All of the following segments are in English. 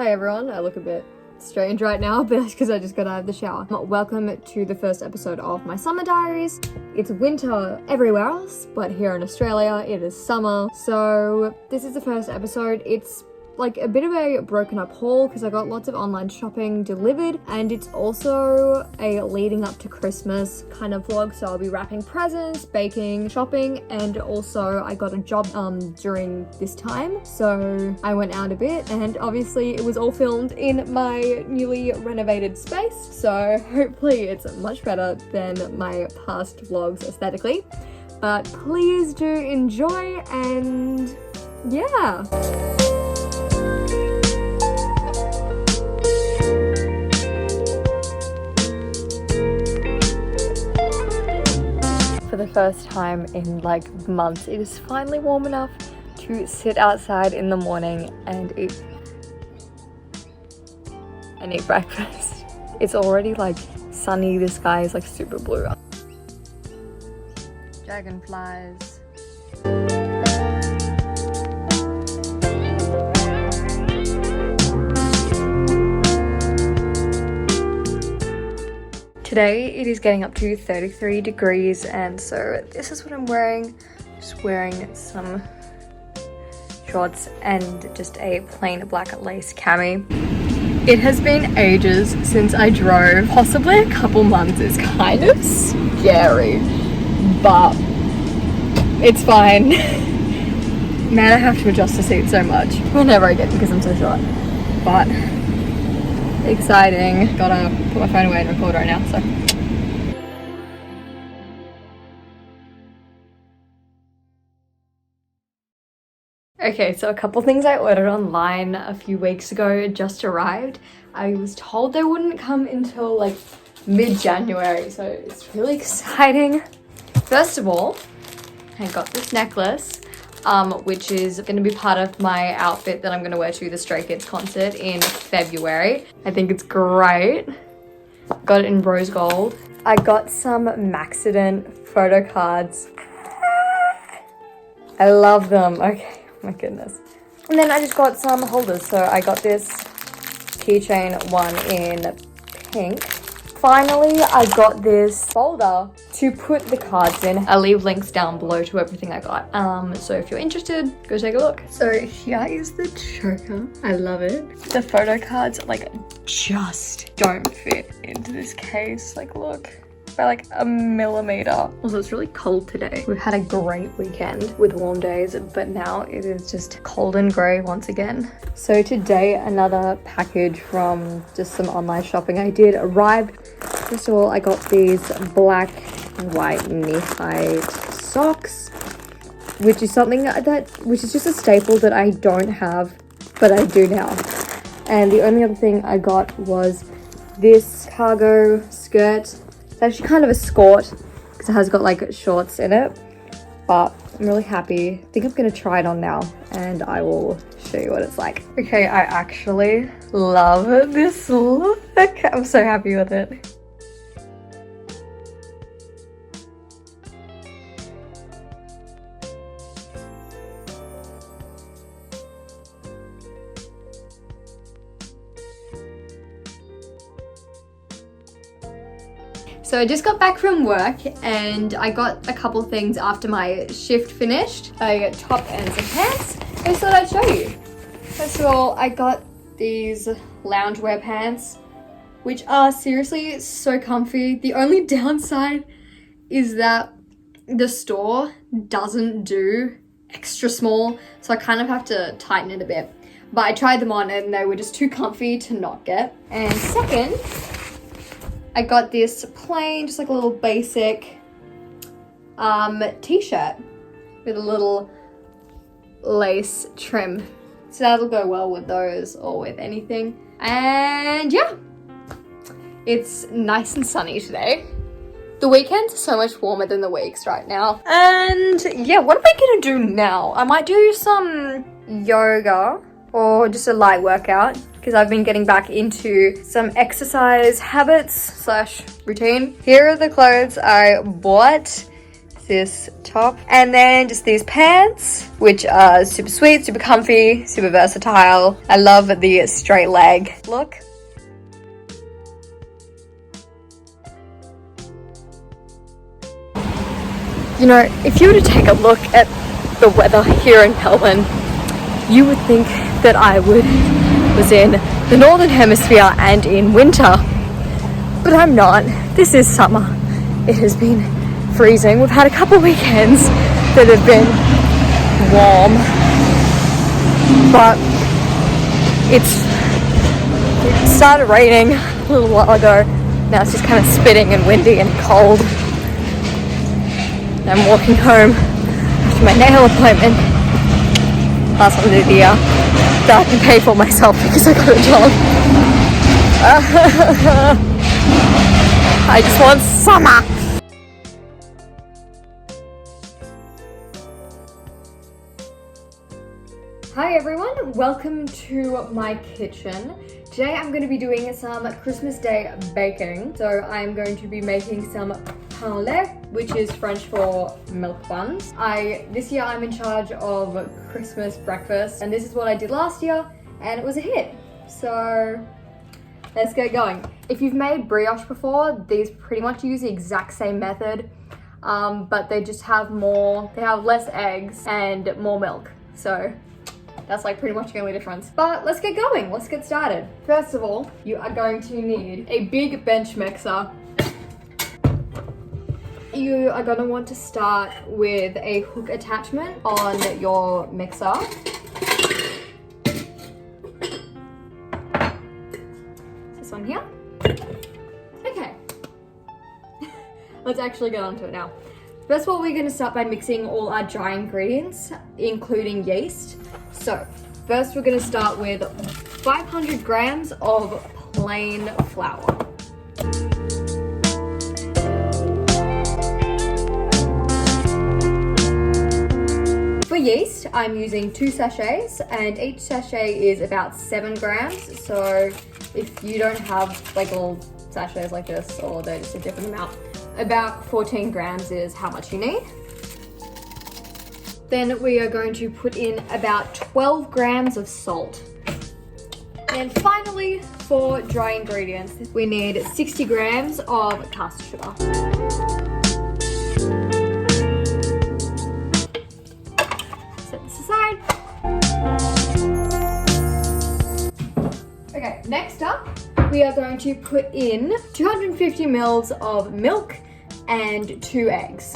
Hi everyone, I look a bit strange right now, but that's because I just got out of the shower. Welcome to the first episode of my summer diaries. It's winter everywhere else, but here in Australia it is summer. So this is the first episode. It's like a bit of a broken up haul because I got lots of online shopping delivered, and it's also a leading up to Christmas kind of vlog. So I'll be wrapping presents, baking, shopping, and also I got a job during this time, so I went out a bit, and obviously it was all filmed in my newly renovated space, so hopefully it's much better than my past vlogs aesthetically. But please do enjoy, and yeah. For the first time in like months, it is finally warm enough to sit outside in the morning and eat breakfast. It's already like sunny, the sky is like super blue. Dragonflies. Today it is getting up to 33 degrees, and so this is what I'm wearing. Just wearing some shorts and just a plain black lace cami. It has been ages since I drove, possibly a couple months. It's kind of scary, but it's fine. Man, I have to adjust the seat so much whenever I get because I'm so short, but exciting. Gotta put my phone away and record right now, so. Okay, so a couple things I ordered online a few weeks ago just arrived. I was told they wouldn't come until like mid-January, so it's really exciting. First of all, I got this necklace, which is going to be part of my outfit that I'm going to wear to the Stray Kids concert in February. I think it's great. Got it in rose gold. I got some Maxident photo cards. I love them. Okay, my goodness. And then I just got some holders. So I got this keychain one in pink. Finally, I got this folder to put the cards in. I'll leave links down below to everything I got. So if you're interested, go take a look. So here is the choker. I love it. The photo cards like just don't fit into this case. Like look, by like a millimeter. Also, it's really cold today. We've had a great weekend with warm days, but now it is just cold and grey once again. So today, another package from just some online shopping I did arrived. First of all, I got these black and white knee-high socks, which is something which is just a staple that I don't have, but I do now. And the only other thing I got was this cargo skirt. It's actually kind of a skirt because it has got like shorts in it, but I'm really happy. I think I'm gonna try it on now and I will show you what it's like. Okay, I actually love this look. I'm so happy with it. So I just got back from work and I got a couple things after my shift finished. I got top and some pants. I just thought I'd show you. First of all, I got these loungewear pants, which are seriously so comfy. The only downside is that the store doesn't do extra small, so I kind of have to tighten it a bit. But I tried them on and they were just too comfy to not get. And second, I got this plain, just like a little basic t-shirt with a little lace trim. So that'll go well with those or with anything. And yeah, it's nice and sunny today. The weekends are so much warmer than the weeks right now. And yeah, what am I gonna do now? I might do some yoga or just a light workout because I've been getting back into some exercise habits / routine. Here are the clothes I bought. This this top, and then just these pants, which are super sweet, super comfy, super versatile. I love the straight leg look. You know, if you were to take a look at the weather here in Melbourne, you would think that I was in the Northern Hemisphere and in winter, but I'm not. This is summer. It has been freezing. We've had a couple weekends that have been warm, but it started raining a little while ago. Now it's just kind of spitting and windy and cold. I'm walking home after my nail appointment last one of the year that I can pay for myself because I got a job. I just want summer. Hi everyone, welcome to my kitchen. Today I'm going to be doing some Christmas Day baking. So I'm going to be making some pain au lait, which is French for milk buns. This year I'm in charge of Christmas breakfast, and this is what I did last year, and it was a hit. So let's get going. If you've made brioche before, these pretty much use the exact same method, but they just have less eggs and more milk. So that's like pretty much the only difference. But let's get going, let's get started. First of all, you are going to need a big bench mixer. You are gonna want to start with a hook attachment on your mixer. This one here. Okay. Let's actually get onto it now. First of all, we're gonna start by mixing all our dry ingredients, including yeast. So, first we're gonna start with 500 grams of plain flour. For yeast, I'm using 2 sachets, and each sachet is about 7 grams. So if you don't have like all sachets like this, or they're just a different amount, about 14 grams is how much you need. Then we are going to put in about 12 grams of salt. And finally, for dry ingredients, we need 60 grams of caster sugar. Set this aside. Okay, next up, we are going to put in 250 mils of milk and 2 eggs.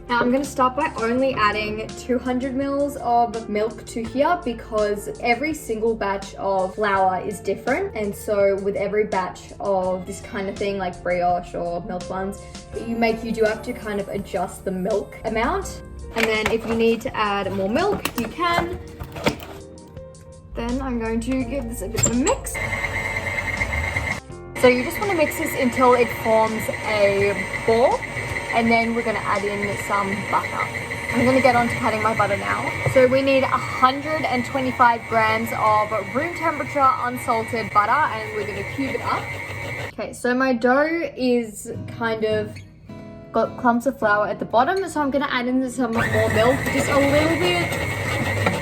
Now I'm going to start by only adding 200 mils of milk to here because every single batch of flour is different, and so with every batch of this kind of thing like brioche or milk buns that you make, you do have to kind of adjust the milk amount. And then if you need to add more milk, you can. Then I'm going to give this a bit of a mix. So you just want to mix this until it forms a ball. And then we're going to add in some butter. I'm going to get on to cutting my butter now. So we need 125 grams of room temperature unsalted butter, and we're going to cube it up. Okay, so my dough is kind of got clumps of flour at the bottom, so I'm going to add in some more milk, just a little bit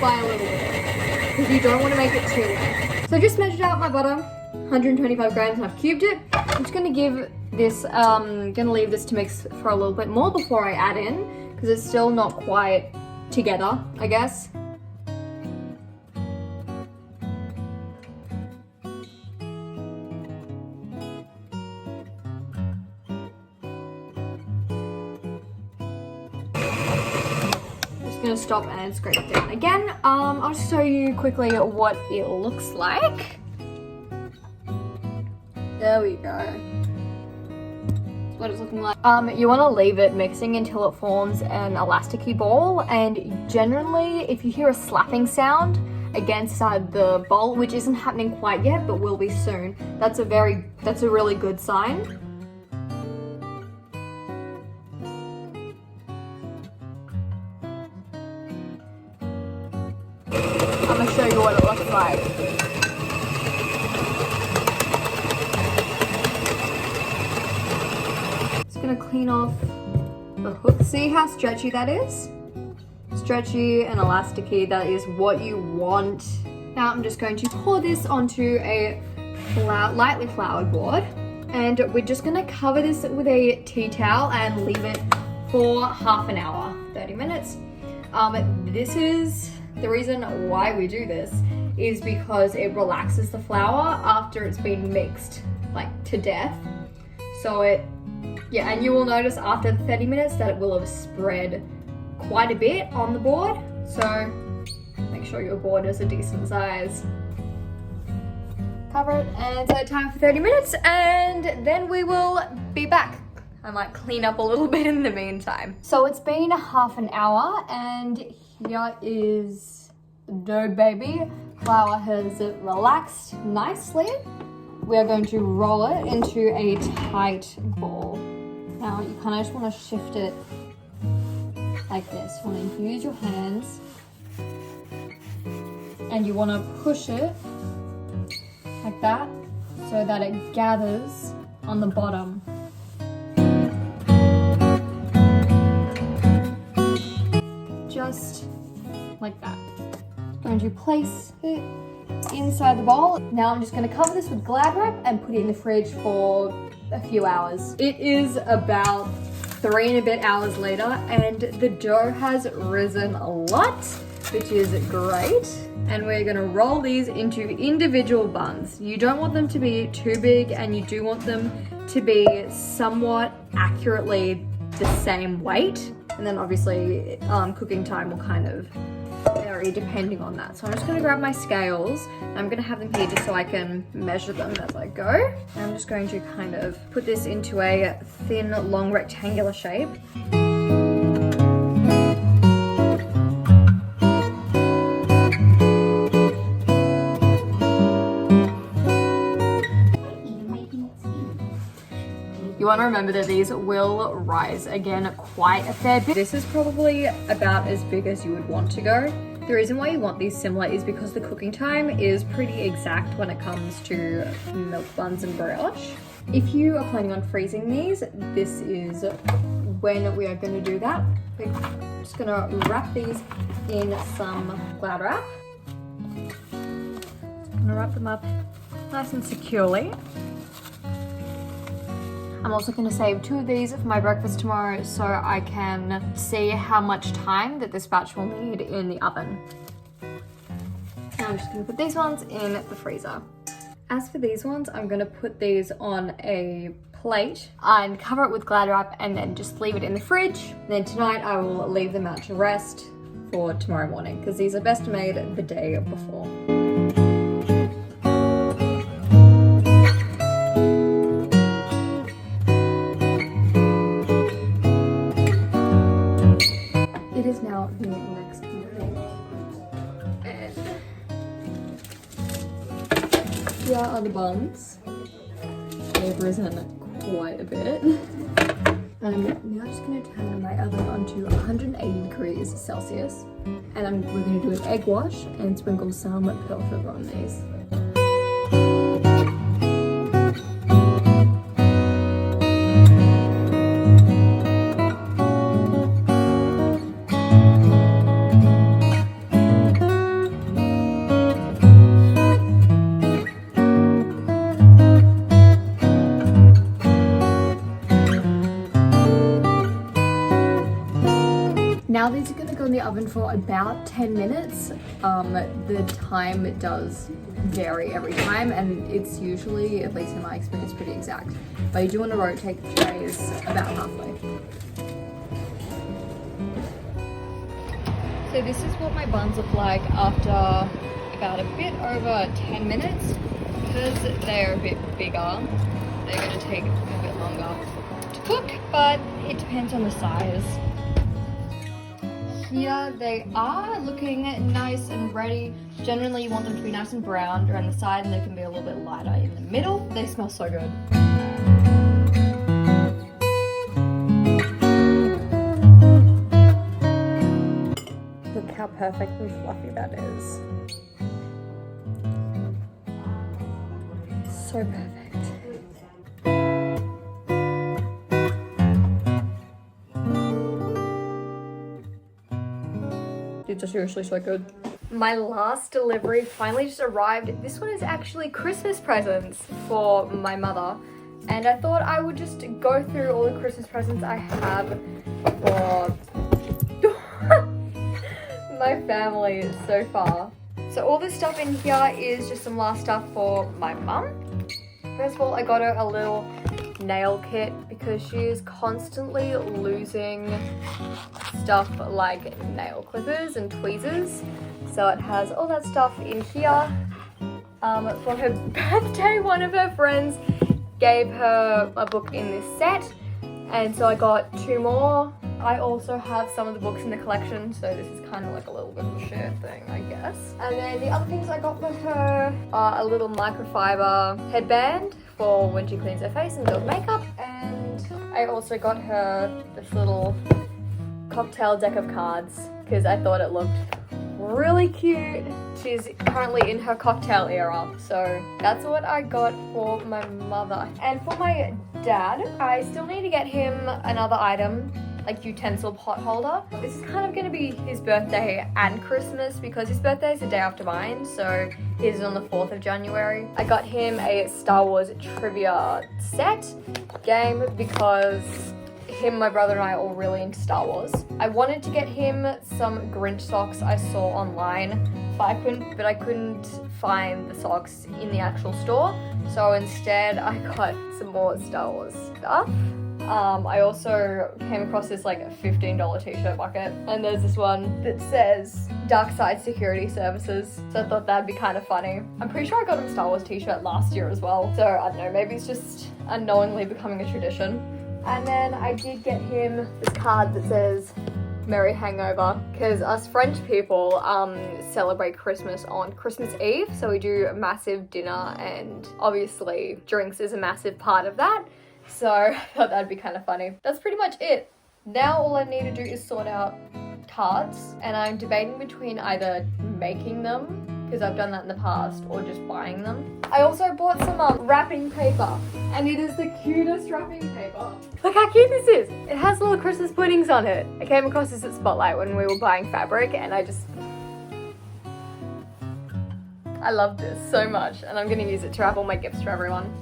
by a little bit, because you don't want to make it too wet. So I just measured out my butter, 125 grams, and I've cubed it. I'm just going to give this, gonna leave this to mix for a little bit more before I add in, because it's still not quite together, I guess. I'm just gonna stop and scrape it down again. I'll just show you quickly what it looks like. There we go. What it's looking like. You want to leave it mixing until it forms an elasticy ball, and generally if you hear a slapping sound against the bowl, which isn't happening quite yet but will be soon, that's a really good sign. I'm gonna show you what it looks like. Gonna clean off the hook. See how stretchy that is? Stretchy and elasticy, that is what you want. Now I'm just going to pour this onto a lightly floured board, and we're just gonna cover this with a tea towel and leave it for half an hour, 30 minutes. This is the reason why we do this, is because it relaxes the flour after it's been mixed like to death. So yeah, and you will notice after 30 minutes that it will have spread quite a bit on the board. So make sure your board is a decent size. Cover it and set time for 30 minutes, and then we will be back. I might clean up a little bit in the meantime. So it's been half an hour, and here is the dough, baby. Flour has relaxed nicely. We are going to roll it into a tight ball. Now you kind of just want to shift it like this. You want to use your hands, and you want to push it like that so that it gathers on the bottom. Just like that. Going to place it inside the bowl. Now I'm just going to cover this with Glad wrap and put it in the fridge for a few hours. It is about 3 and a bit hours later, and the dough has risen a lot, which is great. And we're gonna roll these into individual buns. You don't want them to be too big, and you do want them to be somewhat accurately the same weight. And then obviously cooking time will kind of vary depending on that. So I'm just gonna grab my scales. I'm gonna have them here just so I can measure them as I go. And I'm just going to kind of put this into a thin, long rectangular shape. You want to remember that these will rise again quite a fair bit. This is probably about as big as you would want to go. The reason why you want these similar is because the cooking time is pretty exact when it comes to milk buns and brioche. If you are planning on freezing these, this is when we are going to do that. We're just going to wrap these in some Glad wrap. I'm going to wrap them up nice and securely. I'm also going to save 2 of these for my breakfast tomorrow so I can see how much time that this batch will need in the oven. Now I'm just going to put these ones in the freezer. As for these ones, I'm going to put these on a plate and cover it with Glad wrap and then just leave it in the fridge. Then tonight I will leave them out to rest for tomorrow morning, because these are best made the day before. It is now the next morning, and here are the buns. They've risen quite a bit. I'm now just going to turn my oven onto 180 degrees Celsius, and we're going to do an egg wash and sprinkle some pearl sugar on these. Now these are going to go in the oven for about 10 minutes. The time does vary every time, and it's usually, at least in my experience, pretty exact. But you do want to rotate the trays about halfway. So this is what my buns look like after about a bit over 10 minutes. Because they're a bit bigger, they're going to take a bit longer to cook, but it depends on the size. Here they are, looking nice and ready. Generally you want them to be nice and brown around the side, and they can be a little bit lighter in the middle. They smell so good. Look how perfectly fluffy that is. So perfect. These are seriously so good. My last delivery finally just arrived. This one is actually Christmas presents for my mother. And I thought I would just go through all the Christmas presents I have for my family so far. So all this stuff in here is just some last stuff for my mum. First of all, I got her a little nail kit because she is constantly losing stuff like nail clippers and tweezers. So it has all that stuff in here. For her birthday, one of her friends gave her a book in this set, and so I got 2 more. I also have some of the books in the collection, so this is kind of like a little bit of a share thing, I guess. And then the other things I got for her are a little microfiber headband for when she cleans her face and does makeup, and I also got her this little cocktail deck of cards because I thought it looked really cute. She's currently in her cocktail era, so that's what I got for my mother. And for my dad, I still need to get him another item, like utensil pot holder. This is kind of going to be his birthday and Christmas because his birthday is the day after mine, so his is on the 4th of January. I got him a Star Wars trivia set game because my brother and I are all really into Star Wars. I wanted to get him some Grinch socks I saw online, but I couldn't find the socks in the actual store. So instead I got some more Star Wars stuff. I also came across this like $15 t-shirt bucket, and there's this one that says Dark Side Security Services, so I thought that'd be kind of funny. I'm pretty sure I got him a Star Wars t-shirt last year as well, so I don't know, maybe it's just unknowingly becoming a tradition. And then I did get him this card that says Merry Hangover, because us French people celebrate Christmas on Christmas Eve, so we do a massive dinner, and obviously drinks is a massive part of that, so I thought that'd be kind of funny. That's pretty much it. Now all I need to do is sort out cards, and I'm debating between either making them, because I've done that in the past, or just buying them. I also bought some wrapping paper, and it is the cutest wrapping paper. Look how cute this is. It has little Christmas puddings on it. I came across this at Spotlight when we were buying fabric, and I love this so much, and I'm gonna use it to wrap all my gifts for everyone.